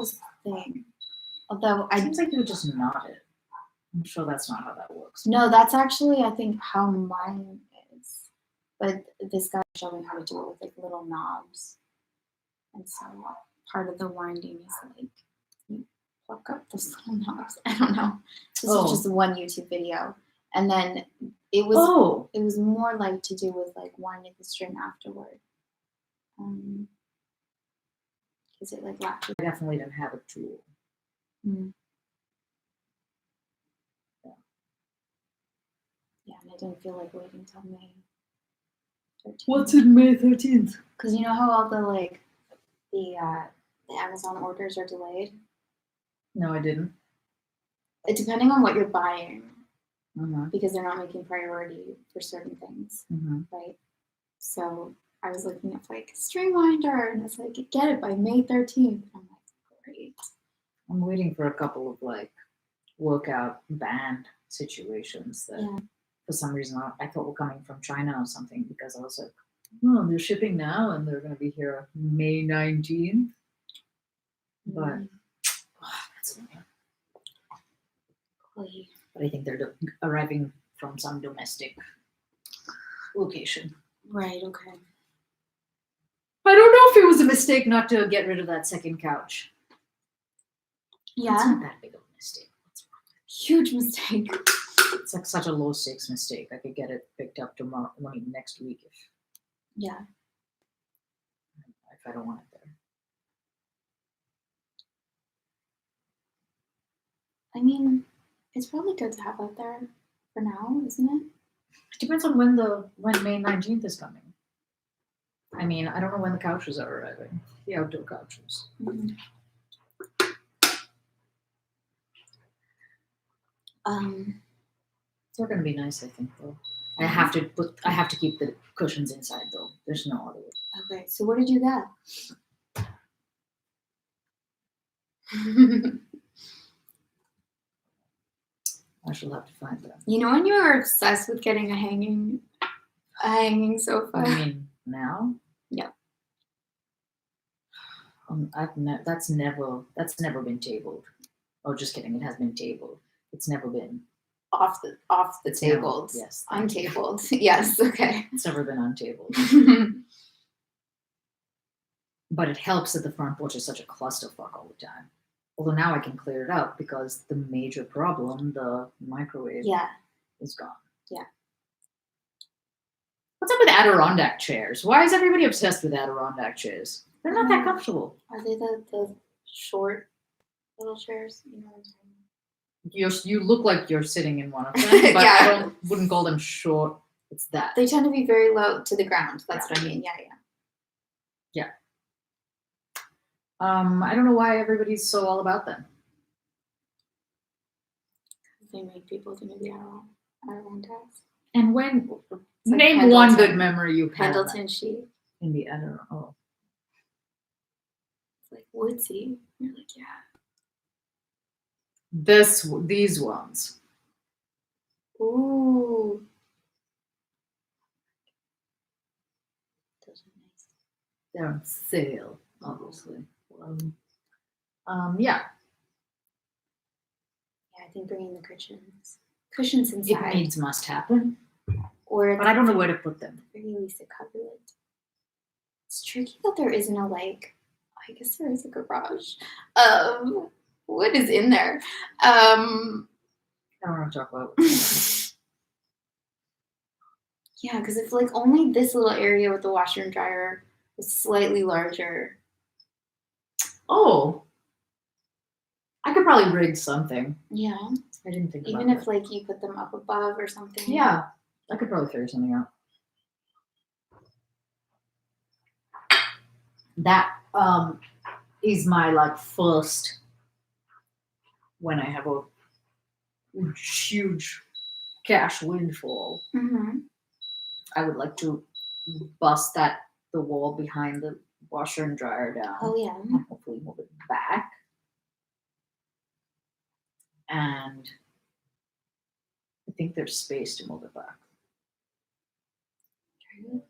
was the thing. Although I seems like you would just knot it. I'm sure that's not how that works. No, that's actually I think how mine is. But this guy showed me how to do it with like little knobs. And so part of the winding is like you pluck up those little knobs. I don't know. This was just one YouTube video. And then it was more like to do with like winding the string afterward. Is it like latches? I definitely didn't have a tool. Yeah, and I didn't feel like waiting till May 13th. What's in May 13th? Because you know how all the like the Amazon orders are delayed? No, I didn't. Depending on what you're buying, because they're not making priority for certain things, right? So I was looking at like string winder, and it's like get it by May 13th. I'm like, great. I'm waiting for a couple of like workout band situations that for some reason I thought were coming from China or something, because I was like, oh, they're shipping now and they're going to be here May 19th. But that's annoying. But I think they're arriving from some domestic location. Right, okay. I don't know if it was a mistake not to get rid of that second couch. Yeah. It's not that big of a mistake. Huge mistake. It's like such a low stakes mistake. I could get it picked up tomorrow, next week if I don't want it there. I mean, it's probably good to have it there for now, isn't it? It depends on when May 19th is coming. I mean, I don't know when the couches are arriving. The outdoor couches. They're gonna be nice, I think, though. I have to keep the cushions inside, though. There's no other way. Okay, so what did you get? I shall have to find that. You know when you were obsessed with getting a hanging sofa? I mean, now? Yeah. That's never been tabled. Oh, just kidding. It has been tabled. It's never been off the tabled. Yes. Untabled. Yes. Okay. It's never been untabled. But it helps that the front porch is such a clusterfuck all the time. Although now I can clear it up because the major problem, the microwave, is gone. Yeah. What's up with Adirondack chairs? Why is everybody obsessed with Adirondack chairs? They're not that comfortable. Are they the short little chairs? You know what I'm saying? You look like you're sitting in one of them, but I wouldn't call them short. It's that. They tend to be very low to the ground. That's what I mean. Yeah. I don't know why everybody's so all about them. They make people think of the Adirondacks. And when name one good memory you had. Pendleton sheep. In the Adirondack. Oh. It's like woodsy. You're like, yeah. These ones. Ooh. Those are nice. They're on sale, obviously. Yeah. I think bringing the cushions inside. It needs must happen. But I don't know where to put them. At least a cupboard. It's tricky that there isn't a I guess there is a garage. What is in there? I don't want to talk about Yeah, because if only this little area with the washer and dryer was slightly larger. Oh, I could probably rig something. Yeah. I didn't think about that. Even if you put them up above or something. Yeah, I could probably figure something out. That is my first when I have a huge cash windfall. I would like to bust the wall behind the washer and dryer down. Oh yeah. And hopefully move it back. And I think there's space to move it back. Okay.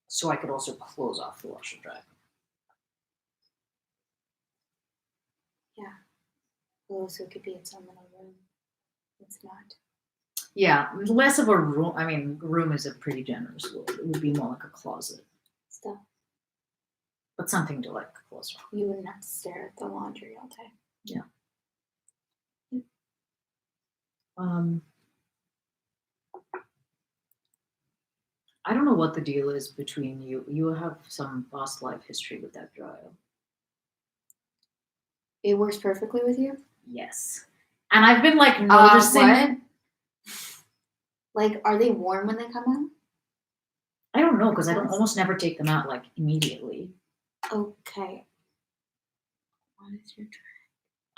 So I could also close off the washer and dryer. Oh, so it could be its own little room. It's not. Yeah, less of a room. I mean, room is a pretty generous word. It would be more like a closet, Stuff. but something to like close off. You wouldn't have to stare at the laundry all day. Yeah. Yep. I don't know what the deal is between you. You have some past life history with that dryer. It works perfectly with you? Yes. And I've been like noticing. What? Like, are they warm when they come out? I don't know because I don't almost never take them out like immediately. Okay. What is your trick?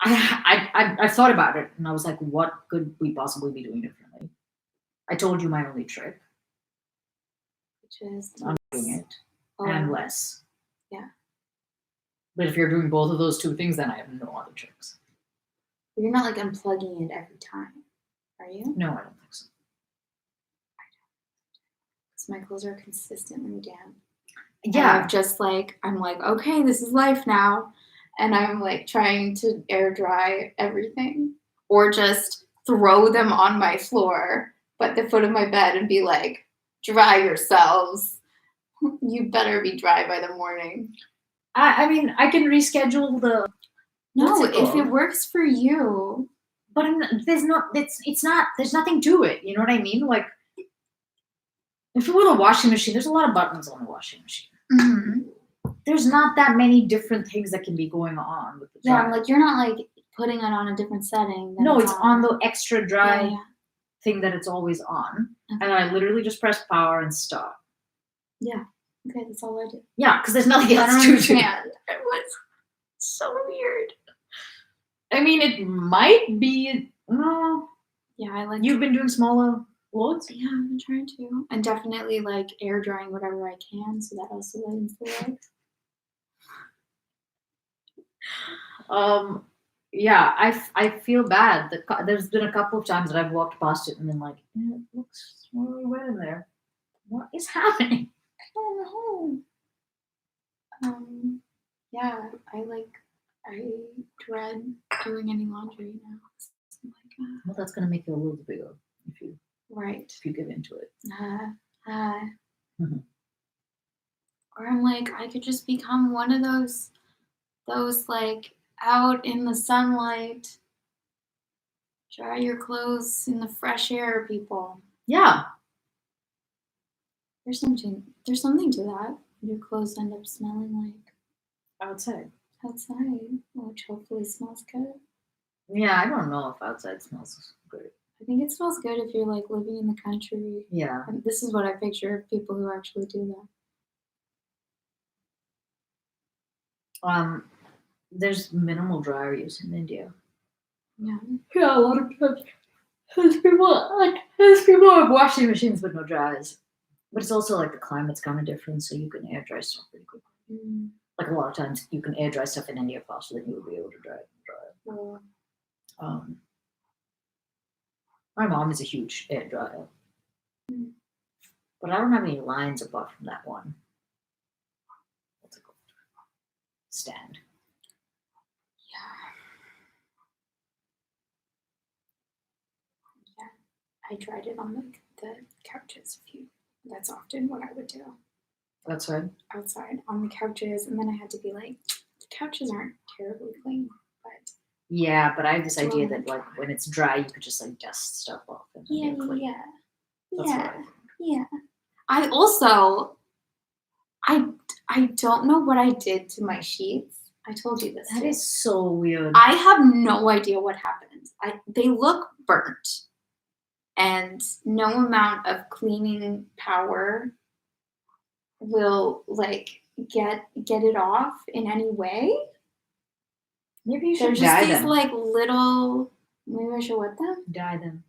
I thought about it and I was like, what could we possibly be doing differently? I told you my only trick. Which is I'm doing it. Oh, And less. Yeah. But if you're doing both of those two things, then I have no other tricks. You're not like unplugging it every time, are you? No, I don't think so. Because my clothes are consistently damp. Yeah. I'm like, okay, this is life now. And I'm like trying to air dry everything. Or just throw them on my floor, at the foot of my bed and be like, dry yourselves. You better be dry by the morning. I mean, I can reschedule the. No, if it works for you. But there's not. It's not. There's nothing to it. You know what I mean? Like, if you want a washing machine, there's a lot of buttons on the washing machine. Mm-hmm. There's not that many different things that can be going on with the dryer. Yeah, like you're not like putting it on a different setting. No, it's on the extra dry Yeah. thing that it's always on, Okay. and I literally just press power and stop. Yeah. Okay, that's all I do. Yeah, because there's nothing I else don't to do. understand. It was so weird. I mean, it might be. No, Yeah, I like. you've been doing smaller loads. Yeah, I've been trying to, and definitely like air drying whatever I can, so that also lightens the load. Yeah, I feel bad. There's been a couple of times that I've walked past it and been like, it looks really wet in there. What is happening? I don't know. Yeah, I dread doing any laundry now. Well, that's gonna make you a little bigger if you Right. if you get into it. Mhm. Or I'm like, I could just become one of those like out in the sunlight, dry your clothes in the fresh air people. Yeah. There's something to that. Your clothes end up smelling like Outside. which hopefully smells good. Yeah, I don't know if outside smells good. I think it smells good if you're like living in the country. Yeah. And this is what I picture of people who actually do that. There's minimal dryer use in India. Yeah. Yeah, a lot of times. There's people have washing machines but no dryers. But it's also like the climate's kind of different, so you can air dry stuff pretty quickly. Mm. Like a lot of times, you can air dry stuff in India faster than you would be able to dry it. My mom is a huge air dryer, but I don't have any lines apart from that one. What's it called? Stand. I dried it on like the couches. That's often what I would do. Outside? Outside on the couches, and then I had to be like, the couches aren't terribly clean, but yeah, but I have this idea that like when it's dry, you could just like dust stuff off. And yeah. That's what I think. Yeah. I also, I don't know what I did to my sheets. I told you this. That is so weird. I have no idea what happened. They look burnt. And no amount of cleaning power will like get it off in any way. Maybe you should They're just dye these them. like little. Maybe I should wet them. Dye them.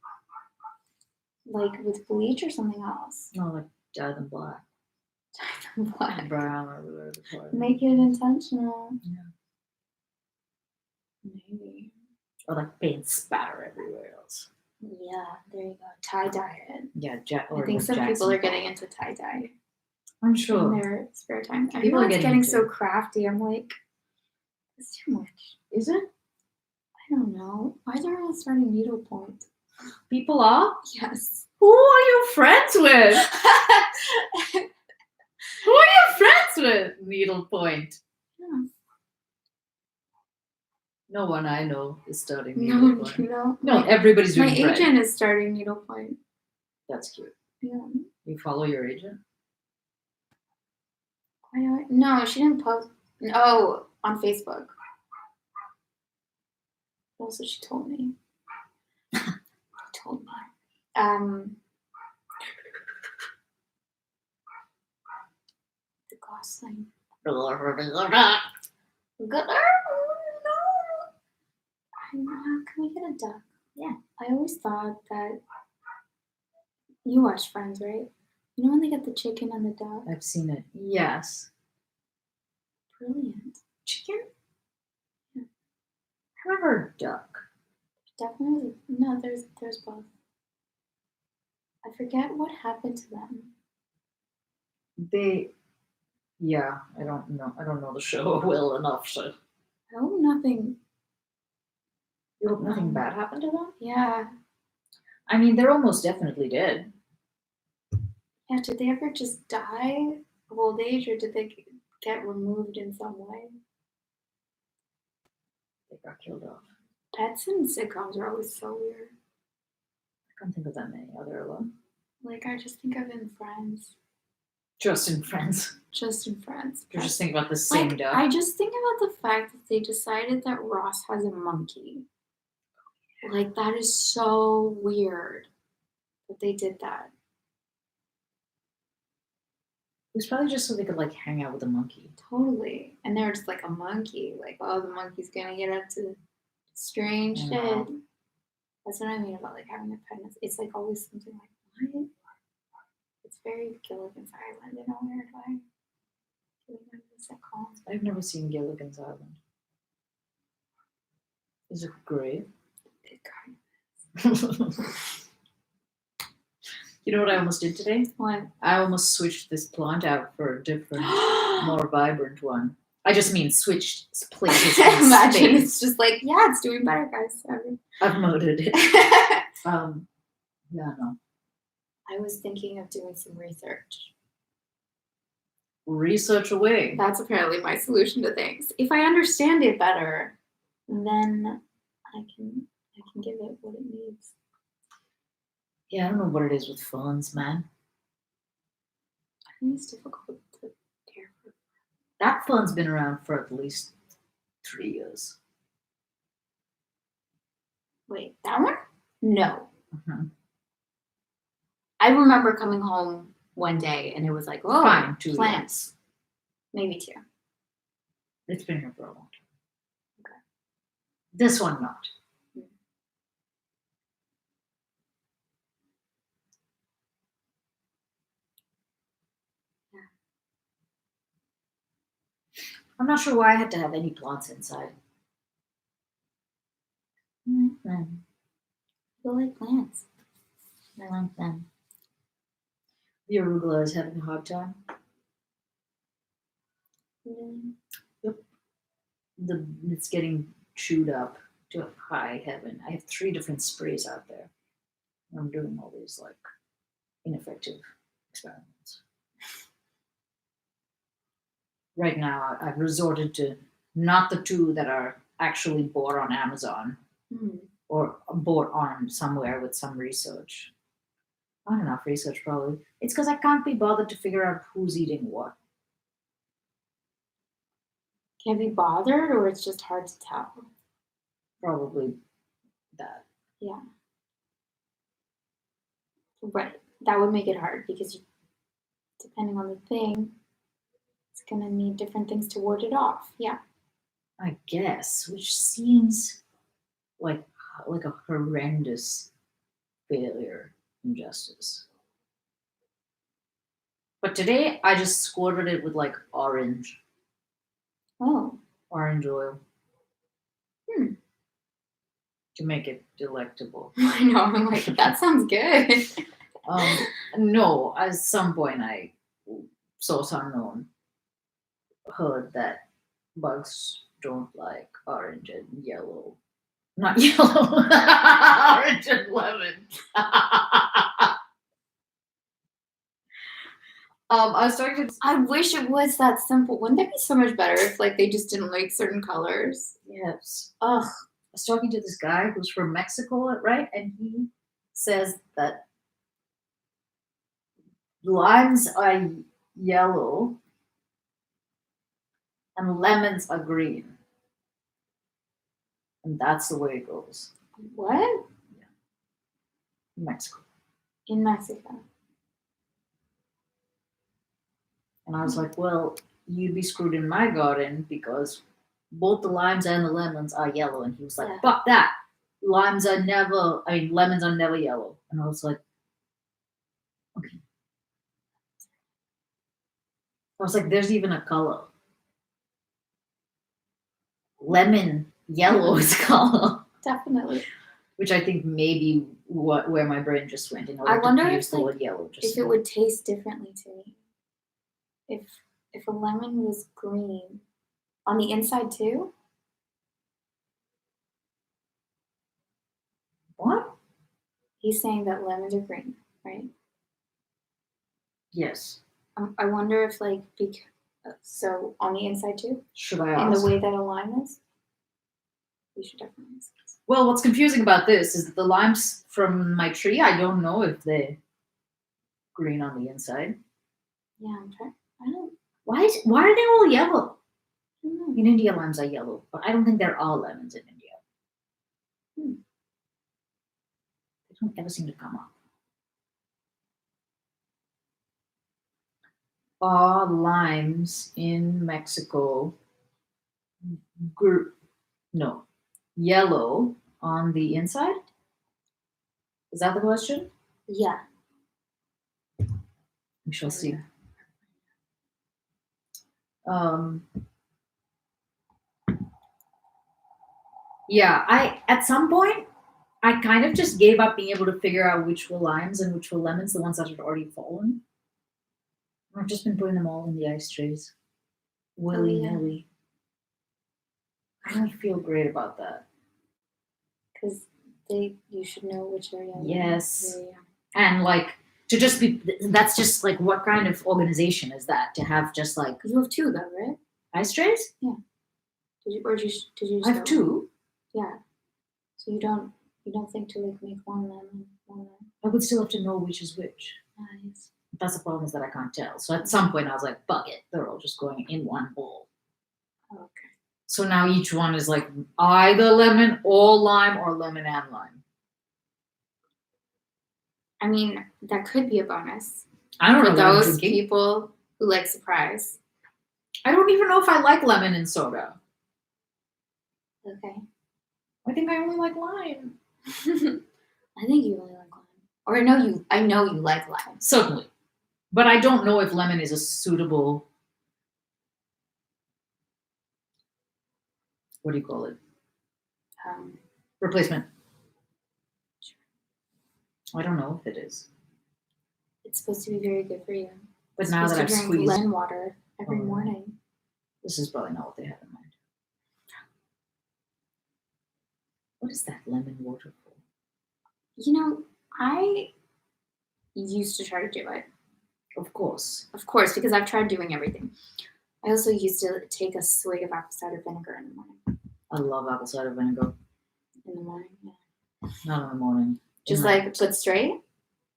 Like with bleach or something else. No, like dye them black. Dye them black. Brown or whatever the color. Make it intentional. Yeah. Maybe. Or like paint spatter everywhere else. Yeah, there you go. Tie-dye it. Yeah, I think some people are getting into tie-dye. I'm sure. In their spare time. People are Everyone's getting so crafty. I'm like, it's too much. Is it? I don't know. Why is everyone starting needlepoint? People are? Yes. Who are you friends with? Who are you friends with? Needlepoint. Yeah. No one I know is starting No, needlepoint. no. No, everybody's My doing bread. agent is starting needlepoint. That's cute. Yeah. You follow your agent? Why do I? No, she didn't post. Oh, on Facebook. That's what she told me. Told me. The glass thing. Good. Can we get a duck? Yeah. I always thought that you watch Friends, right? You know when they get the chicken and the duck? I've seen it. Yes. Brilliant. Chicken? Yeah. I remember duck. Definitely. No, there's both. I forget what happened to them. Yeah, I don't know the show well enough, so. I hope nothing. You hope nothing bad happened to them? Yeah. I mean, they're almost definitely dead. Yeah, did they ever just die of old age, or did they get removed in some way? They got killed off. Pets and sitcoms are always so weird. I can't think of that many other ones. Like, I just think of in Friends. Just in Friends. Just in Friends. You're just thinking about the same like, duck. I just think about the fact that they decided that Ross has a monkey. Like, that is so weird that they did that. It was probably just so they could like hang out with a monkey. Totally. And they were just like a monkey. Like, oh, the monkey's gonna get up to strange shit. That's what I mean about like having a pet. It's like always something like, what? It's very Gilligan's Island in a weird way. What's that called? I've never seen Gilligan's Island. Is it great? It kind You know what I almost did today? What? I almost switched this plant out for a different, more vibrant one. I just mean switched places. Imagine space. it's just like, yeah, it's doing better, guys. I've murdered it. Yeah, no. I was thinking of doing some research. Research away. That's apparently my solution to things. If I understand it better, then I can give it what it needs. Yeah, I don't know what it is with phones, man. I think it's difficult to care for. That phone's been around for at least 3 years. Wait, that one? No. Mm-hmm. I remember coming home one day and it was like, oh, Fine, 2 plants. Maybe 2. It's been here for a long time. Okay. This one not. Yeah. I'm not sure why I had to have any plants inside. I like plants. I like them. The arugula is having a hard time. Really? Yep. It's getting chewed up to high heaven. I have 3 different sprays out there. I'm doing all these like ineffective experiments. Right now, I've resorted to not the 2 that are actually bought on Amazon or bought on somewhere with some research. Not enough research, probably. It's because I can't be bothered to figure out who's eating what. Can't be bothered, or it's just hard to tell? Probably that. Yeah. Right. That would make it hard because depending on the thing, it's going to need different things to ward it off. Yeah. I guess, which seems like a horrendous failure in justice. But today, I just squirted it with like orange Oh. oil. To make it delectable. I know. I'm like, that sounds good. No, at some point I, source unknown, heard that bugs don't like orange and yellow Not yellow. Orange and lemon. I was talking to I wish it was that simple. Wouldn't that be so much better if like they just didn't like certain colors? yes. Ugh. I was talking to this guy who's from Mexico, right? And he says that limes are yellow and lemons are green. And that's the way it goes What? in Mexico. In Mexico. And I was like, well, you'd be screwed in my garden because both the limes and the lemons are yellow. And he was like, Yeah. fuck that. Lemons are never yellow. And I was like, okay. I was like, there's even a color. Lemon yellow is color. Definitely. Which I think maybe where my brain just went in order I wonder to if, use the like, word yellow. If it would taste differently to me. If a lemon was green on the inside too. What? He's saying that lemons are green, right? Yes. I wonder if like so on the inside too, Should I in ask? the way that a lime is. We should definitely ask. Well, what's confusing about this is that the limes from my tree, I don't know if they're green on the inside. Yeah, I'm trying. I don't Why are they all yellow? know. In India, limes are yellow, but I don't think there are lemons in India. They don't ever seem to come up. Are limes in Mexico yellow on the inside? Is that the question? Yeah. We shall see. Yeah, at some point I kind of just gave up being able to figure out which were limes and which were lemons, the ones that had already fallen. I've just been putting them all in the ice trays. Willy-nilly. I don't feel great about that. Because you should know which are yellow. Yes. Yeah. And like to just be, that's just like, what kind of organization is that to have just like You have two though, right? ice trays? Yeah. Did you? I have two. Yeah. So you don't think to like make one lemon, one lemon. I would still have to know which is which. Nice. That's the problem, is that I can't tell. So at some point I was like, fuck it, they're all just going in one bowl. Okay. So now each one is like either lemon or lime or lemon and lime. I mean, that could be a bonus. I don't know for what I'm those drinking. people who like surprise. I don't even know if I like lemon in soda. Okay. I think I only like lime. I think you really like lime. Or I know you like lime. Certainly. But I don't know if lemon is a suitable, what do you call it? Replacement. I don't know if it is. It's supposed to be very good for you. But You're now that I've supposed to drink squeezed, lemon water every morning. this is probably not what they have in mind. What is that lemon water for? You know, I used to try to do it. Of course. Of course, because I've tried doing everything. I also used to take a swig of apple cider vinegar in the morning. I love apple cider vinegar. In the morning, yeah. Not in the morning. Just like put straight?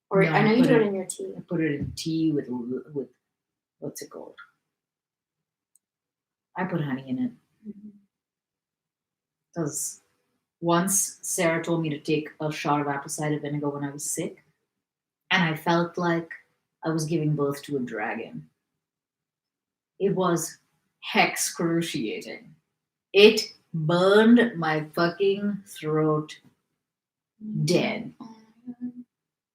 Or No, I know you do it in your tea. I put it in tea with what's it called? I put honey in it. Because once Sarah told me to take a shot of apple cider vinegar when I was sick, and I felt like I was giving birth to a dragon. It was excruciating. It burned my fucking throat dead.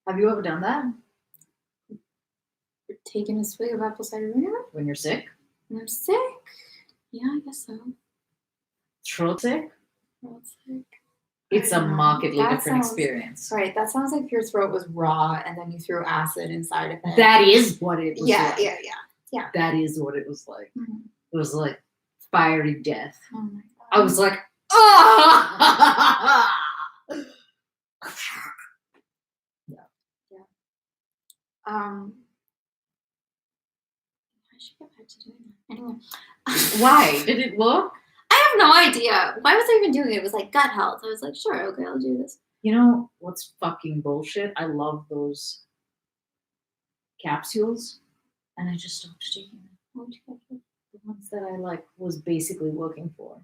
Have you ever done that? Taking a swig of apple cider vinegar? When you're sick? When I'm sick? Yeah, I guess so. Throat sick? Throat sick. It's a markedly That different sounds- experience. Right, that sounds like your throat was raw and then you threw acid inside of it. That is what it was yeah, like. yeah. That is what it was like. Mhm. It was like fiery death. Oh my god. I was like, ah! I should get back to doing that. Anyway. Why? Did it work? I have no idea. Why was I even doing it? It was like gut health. I was like, sure, okay, I'll do this. You know what's fucking bullshit? I love those capsules, and I just stopped taking them. What'd you get? The ones that I like was basically working for.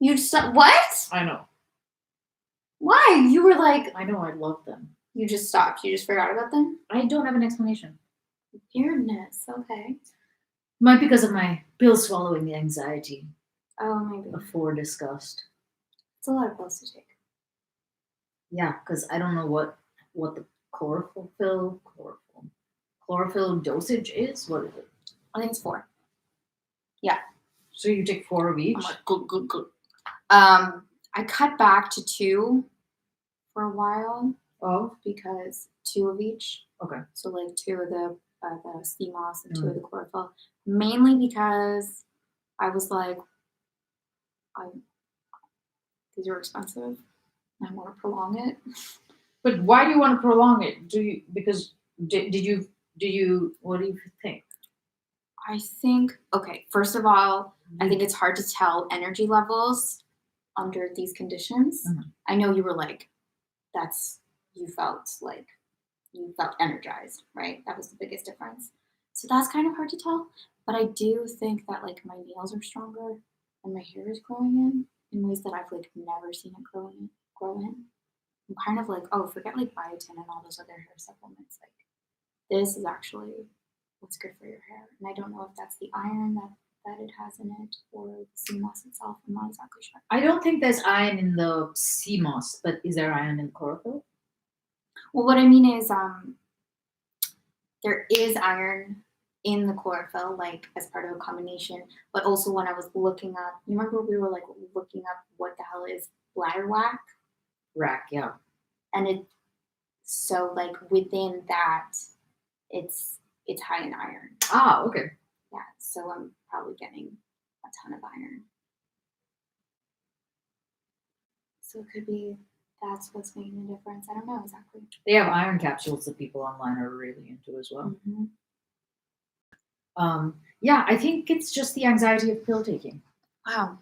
You just what? I know. Why? You were like, I know. I love them. you just stopped. You just forgot about them? I don't have an explanation. Weirdness. Okay. Might be because of my pill swallowing anxiety Oh, maybe. before disgust. It's a lot of pills to take. Yeah, because I don't know what the chlorophyll dosage is. What is it? I think it's 4. So you take 4 of each? I'm like, good. I cut back to 2 for a while Oh, because 2 of each. okay. So like 2 of the sea moss and 2 of the chlorophyll. Mainly because I was like, these are expensive. I want to prolong it. But why do you want to prolong it? Do you because did you what do you think? I think, okay, first of all, I think it's hard to tell energy levels under these conditions. Mhm. I know you were like, you felt energized, right? That was the biggest difference. So that's kind of hard to tell. But I do think that like my nails are stronger and my hair is growing in ways that I've like never seen it grow in. I'm kind of like, oh, forget like biotin and all those other hair supplements. Like this is actually what's good for your hair. And I don't know if that's the iron that it has in it or the sea moss itself. I'm not exactly sure. I don't think there's iron in the sea moss, but is there iron in the chlorophyll? Well, what I mean is there is iron in the chlorophyll, like as part of a combination, but also when I was looking up, you remember we were like looking up what the hell is bladderwrack? Rack, yeah. And so like within that, it's high in iron. Ah, okay. Yeah, so I'm probably getting a ton of iron. So it could be that's what's making the difference. I don't know exactly. They have iron capsules that people online are really into as well. Mm-hmm. Yeah, I think it's just the anxiety of pill taking. Wow.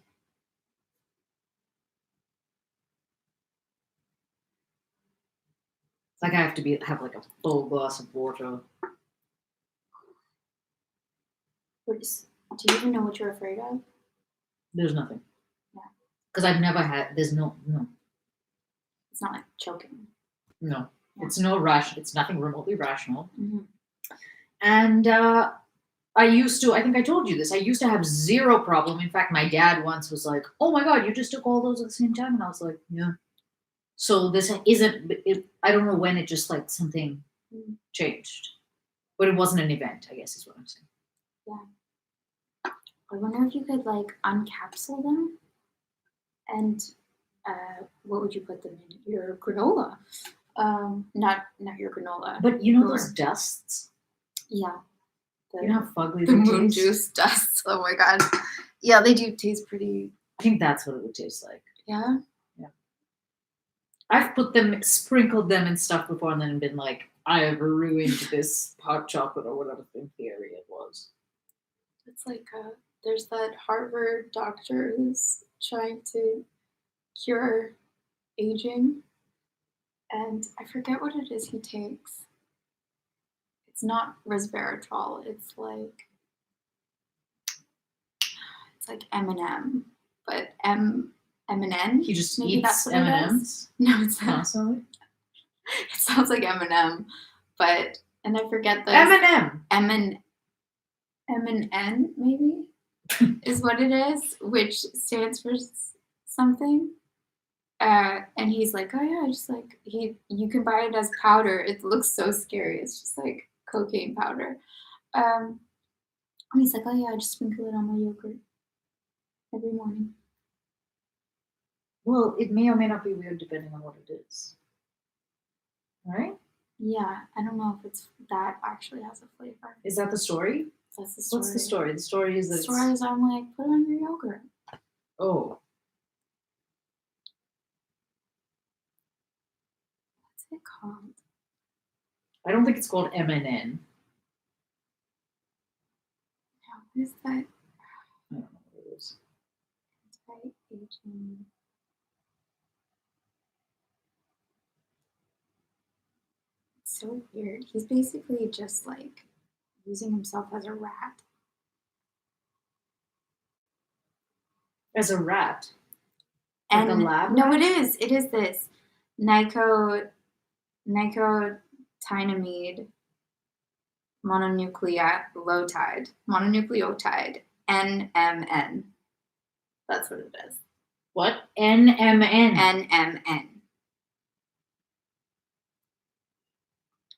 It's like I have to have like a full glass of water. Do you even know what you're afraid of? There's nothing. Yeah. Because I've never had. There's no. It's not like choking. No. Yeah. It's no rational. It's nothing remotely rational. Mm-hmm. And I think I told you this. I used to have zero problem. In fact, my dad once was like, "Oh my God, you just took all those at the same time," and I was like, "Yeah." So this isn't. I don't know when it just like something changed, but it wasn't an event. I guess is what I'm saying. Yeah. I wonder if you could like uncapsule them, and what would you put them in? Your granola. Not your granola. But you know those dusts. Yeah. You know how fugly the they Moonjuice dust. Oh my God. Yeah, they do taste pretty. I think that's what it would taste like. Yeah. Yeah. I've sprinkled them and stuff before, and then been like, I have ruined this hot chocolate or whatever thing theory it was. It's like there's that Harvard doctor who's trying to cure aging, and I forget what it is he takes. It's not resveratrol. It's like M&M, but M&N. He just Maybe eats that's what it is. M&Ms. No, it's not. Constantly. It sounds like M&M, and I forget the M&M. M&N maybe is what it is, which stands for something. And he's like, oh yeah, just like you can buy it as powder. It looks so scary. It's just like cocaine powder. And he's like, oh yeah, I just sprinkle it on my yogurt every morning. Well, it may or may not be weird depending on what it is. Right? Yeah, I don't know if it's that actually has a flavor. Is that the story? That's the story. What's the story? The story is that I'm like, put it on your yogurt. Oh. What's it called? I don't think it's called MNN. What is that? I don't know what it is. Anti-aging. It's so weird. He's basically just like using himself as a rat. As a rat. Like a And lab no, rat? it is. It is this nicotinamide mononucleotide, NMN. That's what it is. What? NMN. NMN.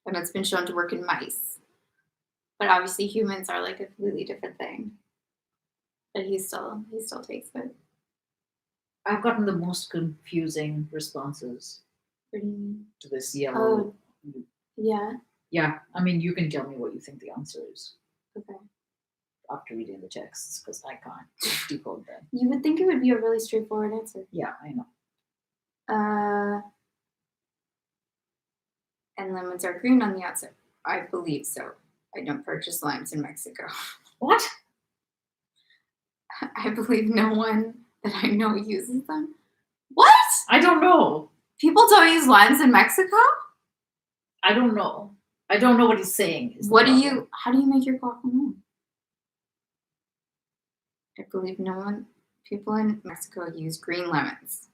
And it's been shown to work in mice. But obviously humans are like a completely different thing. But he still takes it. I've gotten the most confusing responses What do you mean? to this yellow. Yeah. Yeah, I mean, you can tell me what you think the answer is Okay. after reading the texts, because I can't decode them. You would think it would be a really straightforward answer. Yeah, I know. And lemons are green on the outside. I believe so. I don't purchase limes in Mexico. What? I believe no one that I know uses them. What? I don't know. People don't use limes in Mexico? I don't know. I don't know what he's saying. is the How do problem. you make your guacamole? I believe people in Mexico use green lemons.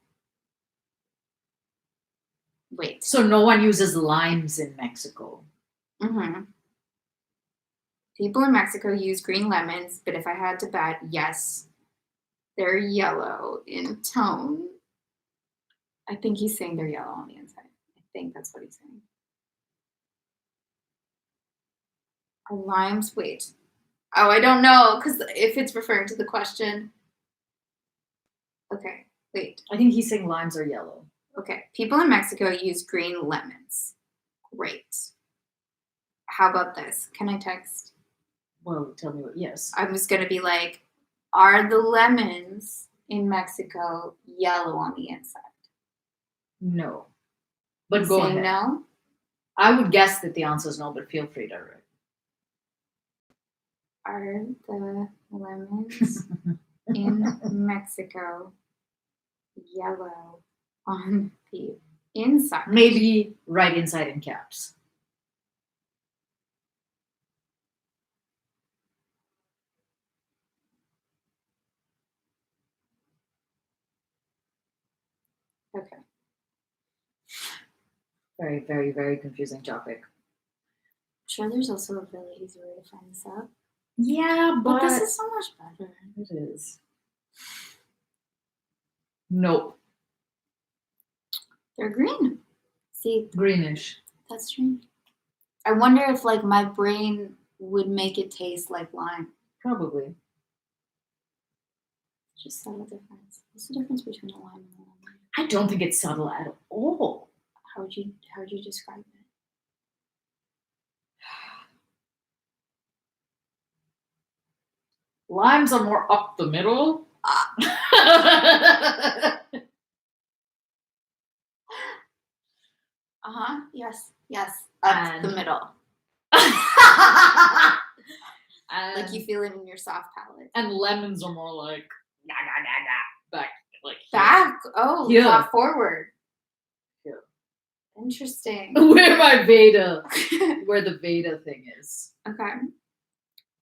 Wait. So no one uses limes in Mexico. Mm-hmm. People in Mexico use green lemons, but if I had to bet, yes, they're yellow in tone. I think he's saying they're yellow on the inside. I think that's what he's saying. Are limes? Wait. Oh, I don't know, because if it's referring to the question. Okay, wait. I think he's saying limes are yellow. Okay, people in Mexico use green lemons. Great. How about this? Can I text? Well, tell me what. Yes. I was going to be like, are the lemons in Mexico yellow on the inside? No. But go Saying ahead. no? I would guess that the answer is no, but feel free to read. Are the lemons in Mexico yellow on the inside? Maybe right inside in caps. Okay. Very, very, very confusing topic. Sure, there's also a really easy way to find this out. Yeah, But this is so much better. It is. Nope. They're green. See, Greenish. that's strange. I wonder if like my brain would make it taste like lime. Probably. Just subtle difference. What's the difference between a lime and a lemon? I don't think it's subtle at all. How would you describe it? Limes are more up the middle. Yes. Up And- the middle. And, Like you feel it in your soft palate. and lemons are more like back, like here. Back. Oh, Here. not forward. Here. Interesting. Where my Veda, where the Veda thing is. Okay.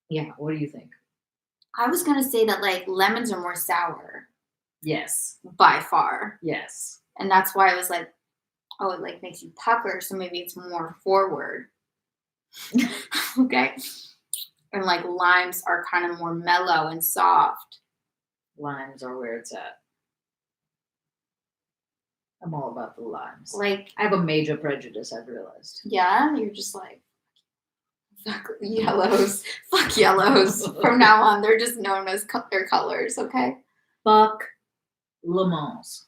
Yeah, what do you think? I was gonna say that like lemons are more sour Yes. by far. Yes. And that's why I was like, oh, it like makes you pucker, so maybe it's more forward. Okay. And like limes are kind of more mellow and soft. Limes are where it's at. I'm all about the limes. Like, I have a major prejudice, I've realized. yeah, you're just like, fuck yellows. Fuck yellows. From now on, they're just known as their colors, okay? Fuck lemons.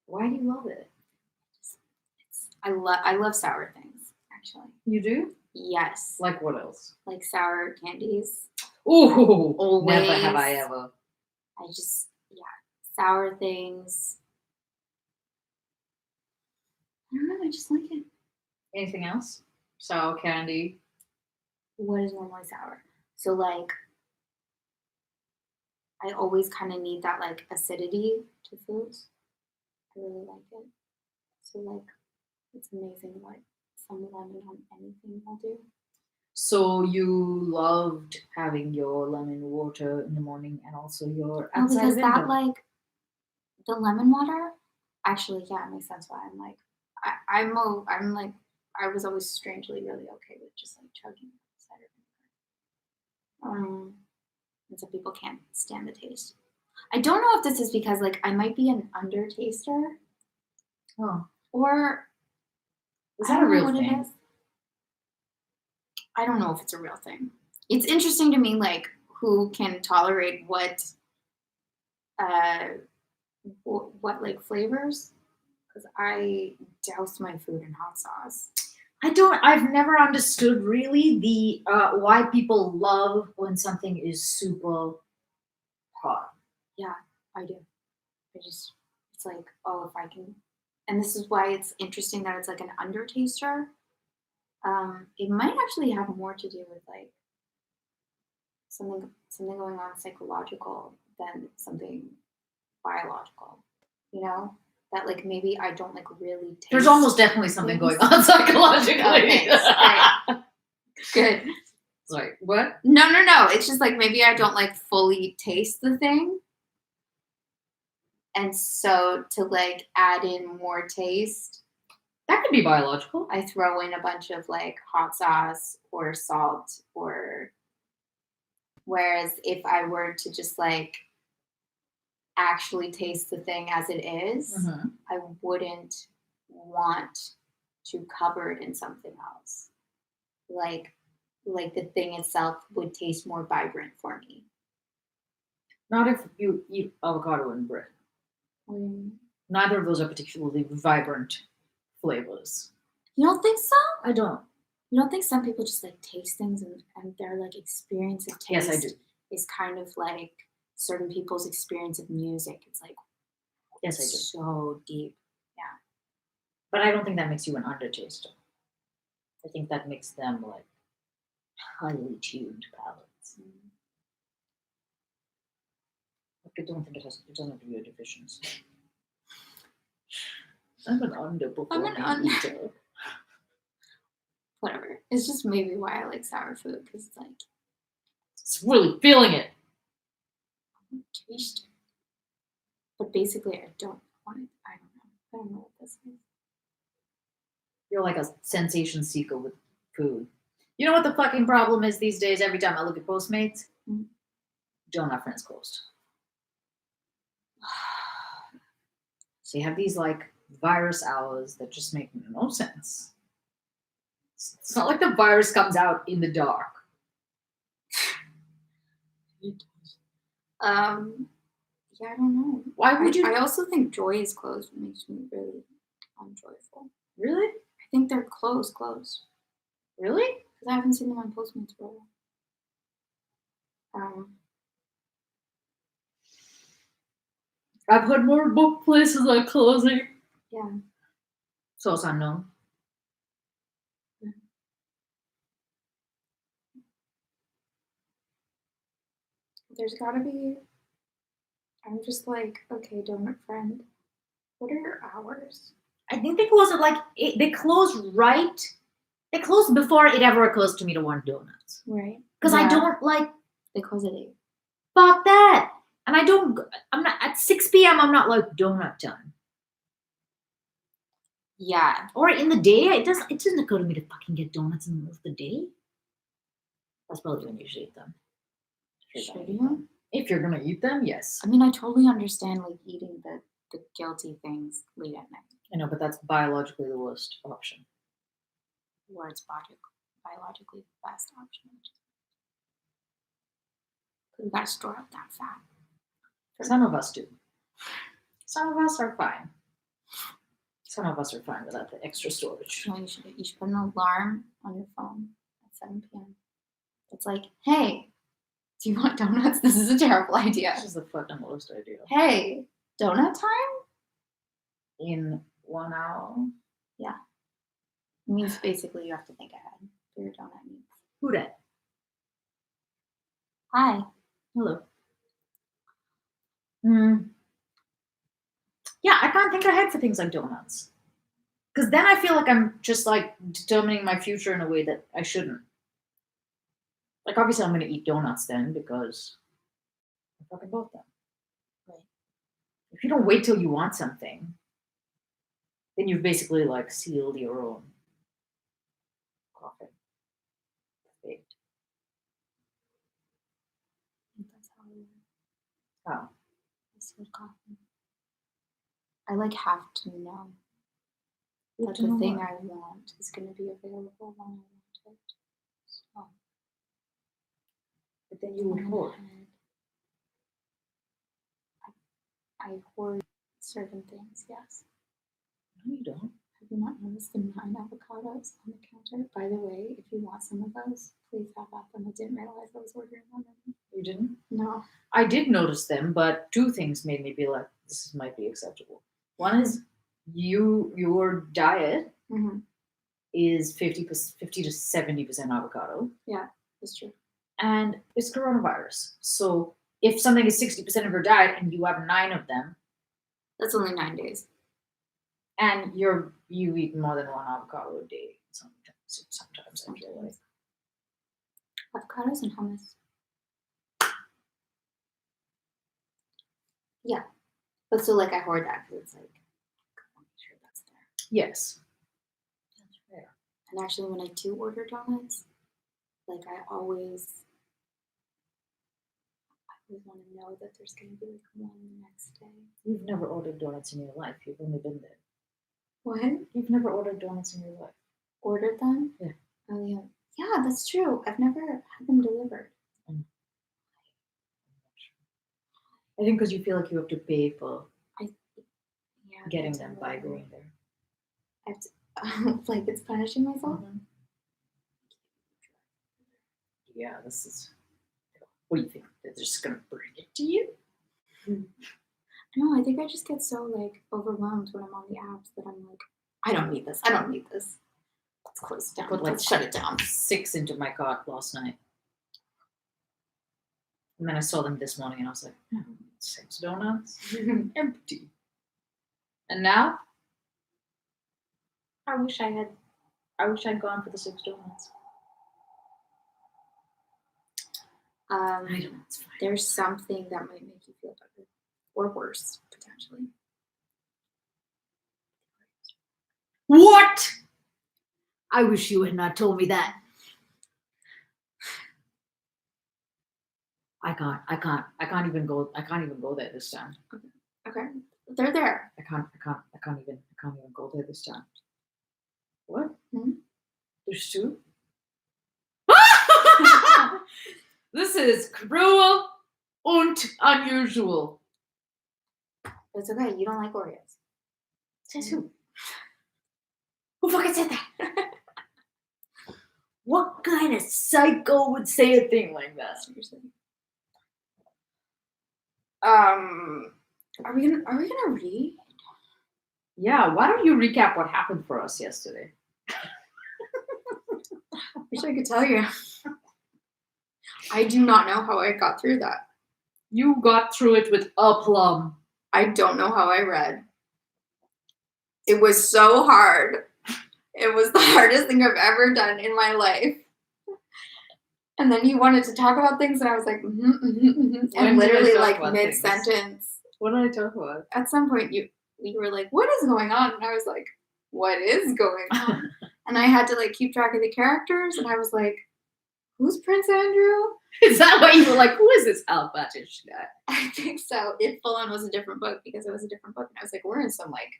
Why do you love it? I love sour things, actually. You do? Yes. Like what else? Like sour candies. Ooh, Always. never have I ever. Sour things. I don't know. I just like it. Anything else? Sour candy. What is normally sour? So like, I always kind of need that like acidity to foods. I really like it. So like, it's amazing what some lemon on anything will do. So you loved having your lemon water in the morning and also your No, outside because window. that like the lemon water. Actually, yeah, it makes sense why I'm like, I'm like, I was always strangely really okay with just like chugging cider vinegar. And some people can't stand the taste. I don't know if this is because like I might be an undertaster Oh, or is I that a don't know real what it thing? is. I don't know if it's a real thing. It's interesting to me, like who can tolerate uh, what like flavors. Because I douse my food in hot sauce. I've never understood really the why people love when something is super hot. Yeah, I do. It's like, oh, if I can, and this is why it's interesting that it's like an undertaster. It might actually have more to do with like something going on psychological than something biological. You know, that like maybe I don't like really taste. There's almost definitely something things. going on psychologically. Oh, thanks. Right. Good. Sorry, what? No. It's just like maybe I don't like fully taste the thing. And so to like add in more taste, That could be biological. I throw in a bunch of like hot sauce or salt or whereas if I were to just like actually taste the thing as it is, Mhm. I wouldn't want to cover it in something else. Like the thing itself would taste more vibrant for me. Not if you eat avocado and bread. Mm. Neither of those are particularly vibrant flavors. You don't think so? I don't. You don't think some people just like taste things and their like experience of taste Yes, I do. is kind of like certain people's experience of music. It's like Yes, I do. so deep. But I don't think that makes you an undertaster. I think that makes them like highly tuned palates. Like, I don't think it doesn't have to be a deficiency. I'm an underperforming eater. Whatever. It's just maybe why I like sour food because it's like It's really feeling it. taste. But basically, I don't want it. I don't know. I don't know what this is. You're like a sensation seeker with food. You know what the fucking problem is these days? Every time I look at Postmates, don't have friends closed. So you have these like virus hours that just make no sense. It's not like the virus comes out in the dark. Yeah, I don't know. Why would you? I also think Joy is closed. It makes me really unjoyful. Really? I think they're closed. Really? Because I haven't seen them on Postmates for a while. I've heard more book places are closing. Yeah. So it's unknown. Yeah. There's gotta be. I'm just like, okay, donut friend. What are your hours? I think they close at like they close right. They close before it ever occurs to me to want donuts. Right. Because I don't like. They close at 8. Fuck that. And I'm not at 6 p.m. I'm not like donut time. Yeah. Or in the day, it doesn't occur to me to fucking get donuts in the middle of the day. That's probably when you should eat them. Should you? If you're gonna eat them, yes. I mean, I totally understand like eating the guilty things late at night. I know, but that's biologically the worst option. Or it's biologically the best option. You gotta store up that fat. Some of us do. Some of us are fine. Some of us are fine without the extra storage. No, you should put an alarm on your phone at 7 p.m. It's like, hey, do you want donuts? This is a terrible idea. This is the fucking worst idea. Hey, donut time? In 1 hour? Yeah. It means basically you have to think ahead for your donut needs. Who dat? Hi. Hello. Yeah, I can't think ahead for things like donuts. Because then I feel like I'm just like determining my future in a way that I shouldn't. Like, obviously, I'm going to eat donuts then because I fucking bought them. Right. If you don't wait till you want something, then you've basically like sealed your own coffin. Fate. I think that's how I Oh. sealed coffee. I like have to know that To the know thing what? I want is going to be available when I want it. So, But then you would plan hoard. ahead. I hoard certain things, yes. No, you don't. Have you not noticed the 9 avocados on the counter? By the way, if you want some of those, please have at them. I didn't realize I was ordering them. You didn't? No. I did notice them, but two things made me be like, this might be acceptable. One is your diet Mm-hmm. is 50 to 70% avocado, That's true. and it's coronavirus. So if something is 60% of your diet and you have 9 of them, That's only 9 days. and you eat more than one avocado a day, sometimes I feel like. Avocados and hummus. Yeah. But so like I hoard that because it's like, I want to make sure that's there. Yes. That's fair. And actually when I do order donuts, like I always want to know that there's going to be like one the next day. You've never ordered donuts in your life. You've only been there. What? You've never ordered donuts in your life. Ordered them? Yeah. Oh yeah. Yeah, that's true. I've never had them delivered. I think because you feel like you have to pay for Yeah, getting that's them a by lot. going there. I have to, like it's punishing myself. Mhm. Yeah, this is. What do you think? They're just gonna bring it to you? No, I think I just get so like overwhelmed when I'm on the apps that I'm like, I don't need this. I don't need this. Let's close it down. Put, like, Let's shut it down. 6 into my cart last night. And then I saw them this morning and I was like, 6 donuts? Empty. And now? I wish I'd gone for the 6 donuts. I don't know, it's fine. There's something that might make you feel better or worse potentially. What? I wish you had not told me that. I can't even go there this time. Okay, they're there. I can't even go there this time. What? Hmm? There's 2? This is cruel and unusual. It's okay. You don't like Oreos. Says who? Who fucking said that? What kind of psycho would say a thing like that? Seriously. Are we gonna read? Yeah, why don't you recap what happened for us yesterday? Wish I could tell you. I do not know how I got through that. You got through it with aplomb. I don't know how I read. It was so hard. It was the hardest thing I've ever done in my life. And then you wanted to talk about things, and I was like, and literally like mid-sentence. What did I talk about? At some point, you were like, "What is going on?" And I was like, "What is going on?" And I had to like keep track of the characters, and I was like, "Who's Prince Andrew?" Is that why you were like, "Who is this Alpatish guy?" I think so. It full on was a different book because it was a different book, and I was like, "We're in some like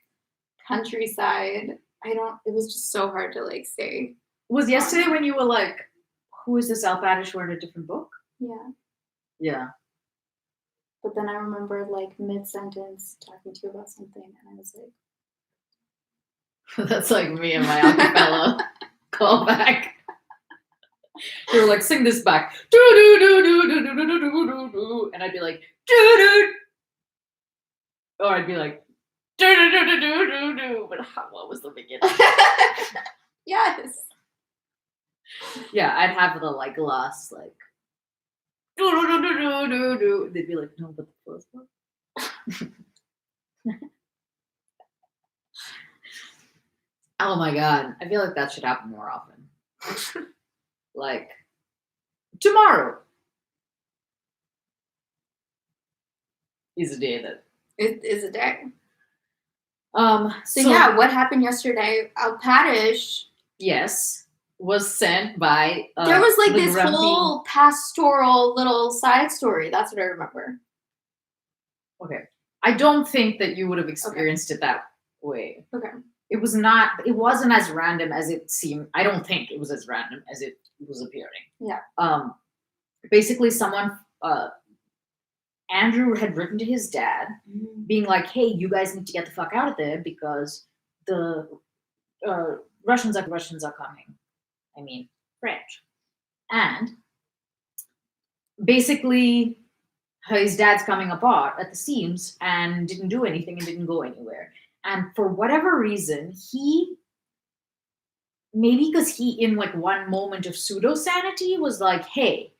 countryside." It was just so hard to like say. Was yesterday when you were like, "Who is this Alpatish? We're in a different book." Yeah. Yeah. But then I remember like mid-sentence talking to you about something, and I was like, That's like me and my acapella callback. You were like, "Sing this back." And I'd be like, "Doo-doo." Or I'd be like, But what was the beginning? Yes. Yeah, I'd have the like last like they'd be like, no, but the first one. Oh my god, I feel like that should happen more often. Like tomorrow is a day that It is a day. so Yeah, what happened yesterday? Alpatish. yes, was sent by There was like the this grumpy. whole pastoral little side story. That's what I remember. Okay, I don't think that you would have experienced it that way. Okay. It wasn't as random as it seemed. I don't think it was as random as it was appearing. Yeah. Basically someone Andrew had written to his dad being like, hey, you guys need to get the fuck out of there because the Russians are coming. I mean, French. And basically his dad's coming apart at the seams and didn't do anything and didn't go anywhere. And for whatever reason, maybe because he, in like one moment of pseudo sanity, was like, hey,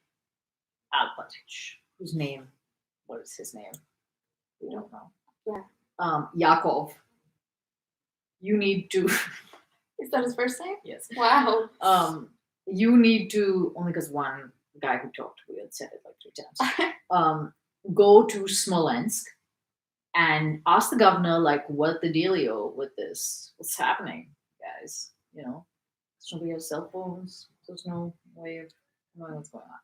Alpatich, whose name, what is his name? We don't know. Yeah. Yakov, you need to. Is that his first name? Yes. Wow. You need to, only because one guy who talked to me had said it like 3 times. Go to Smolensk and ask the governor, like, what the dealio with this? What's happening, guys? You know, nobody has cell phones. There's no way of knowing what's going on.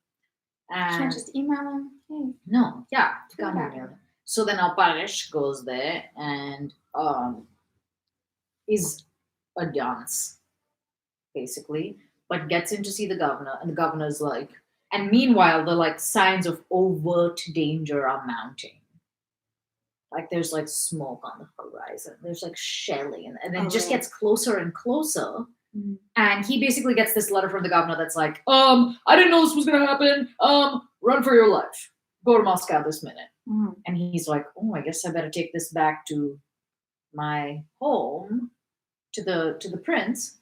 And can't just email him. Hey. No, yeah, you can't Yeah. email him. So then Alparish goes there and is a dance, basically, but gets in to see the governor, and the governor's like, and meanwhile, the like signs of overt danger are mounting. Like there's like smoke on the horizon. There's like shelling, and then it just gets closer and closer. Mm-hmm. And he basically gets this letter from the governor that's like, I didn't know this was gonna happen. Run for your life. Go to Moscow this minute. Mm-hmm. And he's like, oh, I guess I better take this back to my home, to the prince.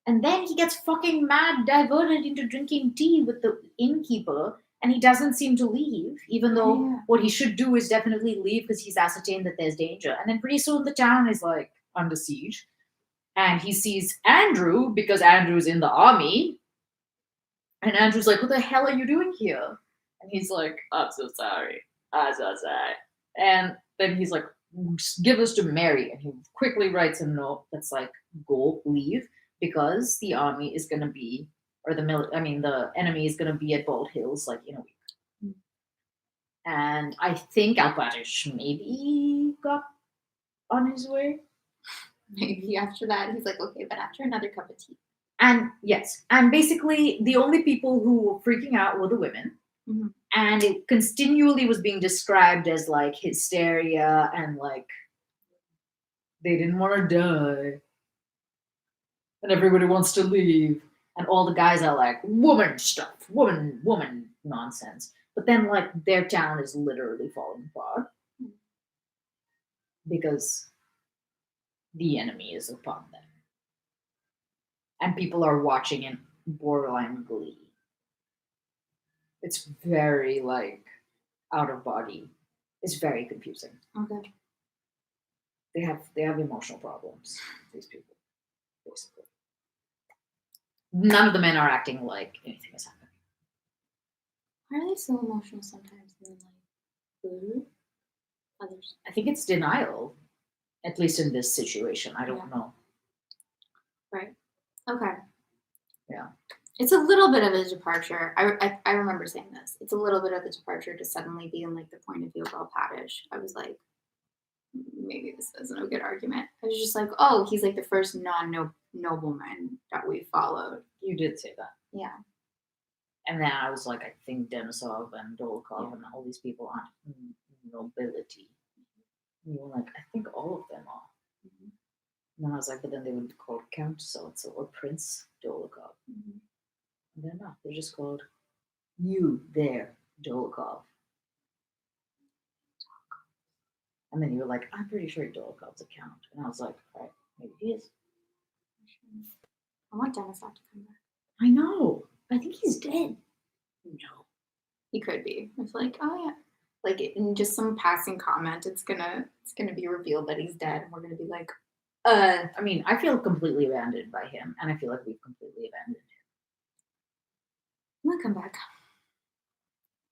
And then he gets fucking mad, diverted into drinking tea with the innkeeper, and he doesn't seem to leave, even though what he should do is definitely leave because he's ascertained that there's danger. And then pretty soon the town is like under siege. And he sees Andrew because Andrew's in the army. And Andrew's like, what the hell are you doing here? And he's like, I'm so sorry. I'm so sorry. And then he's like, give this to Mary. And he quickly writes a note that's like, go, leave, because the army is going to be, or the enemy is going to be at Bald Hills like in a week. And I think Alpatish maybe got on his way. Maybe after that, he's like, okay, but after another cup of tea. And yes, and basically the only people who were freaking out were the women. Mm-hmm. And it continually was being described as like hysteria and like they didn't want to die. And everybody wants to leave. And all the guys are like, woman stuff, woman nonsense. But then like their town is literally falling apart. Because the enemy is upon them. And people are watching in borderline glee. It's very like out of body. It's very confusing. Okay. They have emotional problems, these people, basically. None of the men are acting like anything is happening. Why are they so emotional sometimes and then like others? I think it's denial, at least in this situation. I don't know. Right. Okay. Yeah. It's a little bit of a departure. I remember saying this. It's a little bit of a departure to suddenly be in like the point of view of Alpatish. I was like, maybe this isn't a good argument. I was just like, oh, he's like the first non-nobleman that we followed. You did say that. Yeah. And then I was like, I think Denisov and Dolokhov and all these people aren't nobility. And you were like, I think all of them are. Mm-hmm. And then I was like, but then they would be called Count so-and-so or Prince Dolokhov. Mm-hmm. And they're not. They're just called you there, Dolokhov. And then you were like, I'm pretty sure Dolokov's a count. And I was like, all right, maybe he is. I want Denisov to come back. I know. I think he's dead. No. He could be. It's like, oh yeah, like in just some passing comment, it's gonna be revealed that he's dead, and we're gonna be like, I mean, I feel completely abandoned by him, and I feel like we've completely abandoned him. I'm gonna come back.